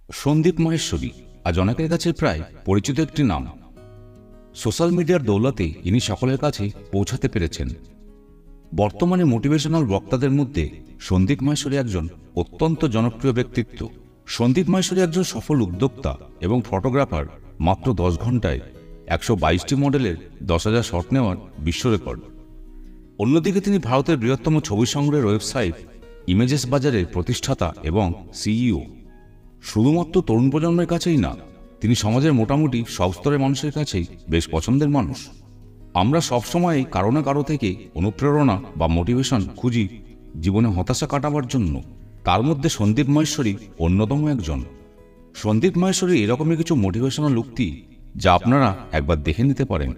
সন্দীপ মাহেশ্বরী আজ অনেকের কাছে প্রায় পরিচিত একটি নাম। সোশ্যাল মিডিয়ার দৌলতে ইনি সকলের কাছে পৌঁছাতে পেরেছেন। বর্তমানে মোটিভেশনাল বক্তাদের মধ্যে সন্দীপ মাহেশ্বরী একজন অত্যন্ত জনপ্রিয় ব্যক্তিত্ব। সন্দীপ মাহেশ্বরী একজন সফল উদ্যোক্তা এবং ফটোগ্রাফার। মাত্র 10 ঘন্টায় 122টি মডেলের 10,000 শট নেওয়ার বিশ্ব রেকর্ড। অন্যদিকে তিনি ভারতের বৃহত্তম ছবি সংগ্রহের ওয়েবসাইট ইমেজেস বাজারের প্রতিষ্ঠাতা এবং সিইও। শুধুমাত্র তরুণ প্রজন্মের কাছেই না, তিনি সমাজের মোটামুটি সব স্তরের মানুষের কাছেই বেশ পছন্দের মানুষ। আমরা সবসময় কারো না কারো থেকে অনুপ্রেরণা বা মোটিভেশন খুঁজি জীবনে হতাশা কাটাবার জন্য। তার মধ্যে সন্দীপ মাহেশ্বরী অন্যতম একজন। সন্দীপ মাহেশ্বরী এরকমই কিছু মোটিভেশনাল উক্তি যা আপনারা একবার দেখে নিতে পারেন।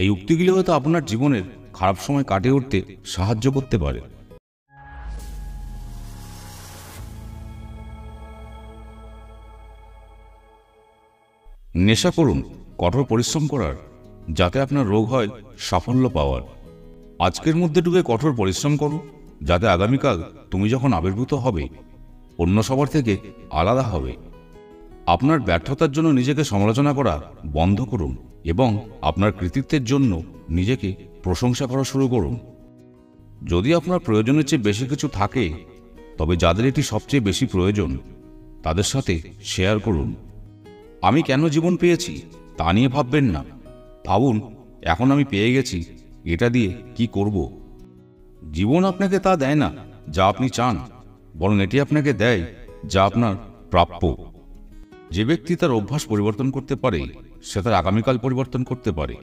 এই উক্তিগুলি হয়তো আপনার জীবনের খারাপ সময় কাটিয়ে উঠতে সাহায্য করতে পারে। নেশা করুন কঠোর পরিশ্রম করার, যাতে আপনার রোগ হয় সাফল্য পাওয়ার। আজকের মধ্যে ঢুকে কঠোর পরিশ্রম করো, যাতে আগামীকাল তুমি যখন আবির্ভূত হবে অন্য সবার থেকে আলাদা হবে। আপনার ব্যর্থতার জন্য নিজেকে সমালোচনা করা বন্ধ করুন এবং আপনার কৃতিত্বের জন্য নিজেকে প্রশংসা করা শুরু করুন। যদি আপনার প্রয়োজনের চেয়ে বেশি কিছু থাকে, তবে যাদের এটি সবচেয়ে বেশি প্রয়োজন তাদের সাথে শেয়ার করুন। আমি কেন জীবন পেয়েছি তা নিয়ে ভাববেন না, ভাবুন এখন আমি পেয়ে গেছি, এটা দিয়ে কি করব। জীবন আপনাকে তা দেয় না যা আপনি চান, বরং এটি আপনাকে দেয় যা আপনার প্রাপ্য। যে ব্যক্তি তার অভ্যাস পরিবর্তন করতে পারে সে তার আগামীকাল পরিবর্তন করতে পারে,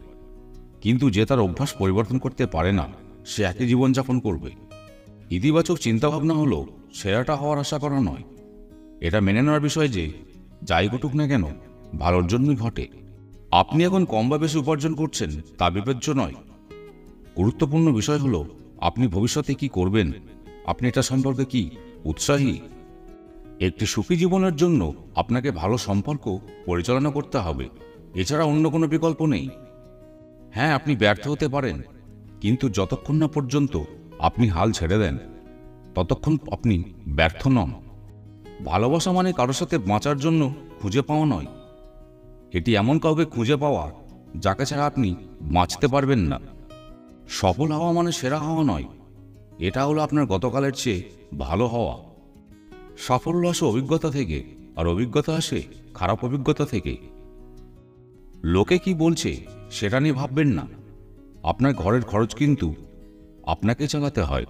কিন্তু যে তার অভ্যাস পরিবর্তন করতে পারে না সে একই জীবনযাপন করবে। ইতিবাচক চিন্তাভাবনা হলো সেরাটা হওয়ার আশা করা নয়, এটা মেনে নেওয়ার বিষয় যে যাই ঘটুক না কেন ভালোর জন্যই ঘটে। আপনি এখন কম বা বেশি উপার্জন করছেন তা বিবেচ্য নয়। গুরুত্বপূর্ণ বিষয় হলো আপনি ভবিষ্যতে কি করবেন, আপনি এটা সম্পর্কে কি উৎসাহী। একটি সুখী জীবনের জন্য আপনাকে ভালো সম্পর্ক পরিচালনা করতে হবে, এছাড়া অন্য কোনো বিকল্প নেই। হ্যাঁ, আপনি ব্যর্থ হতে পারেন, কিন্তু যতক্ষণ না পর্যন্ত আপনি হাল ছেড়ে দেন ততক্ষণ আপনি ব্যর্থ নন। ভালোবাসা মানে কারোর সাথে বাঁচার জন্য খুঁজে পাওয়া নয়, এটি এমন কাউকে খুঁজে পাওয়া যাকে ছাড়া আপনি বাঁচতে পারবেন না। সফল হওয়া মানে সেরা হওয়া নয়, এটা হলো আপনার গতকালের চেয়ে ভালো হওয়া। সাফল্য আসে অভিজ্ঞতা থেকে, আর অভিজ্ঞতা আসে খারাপ অভিজ্ঞতা থেকে। লোকে কি বলছে সেটা নিয়ে ভাববেন না, আপনার ঘরের খরচ কিন্তু আপনাকে চালাতে হয়।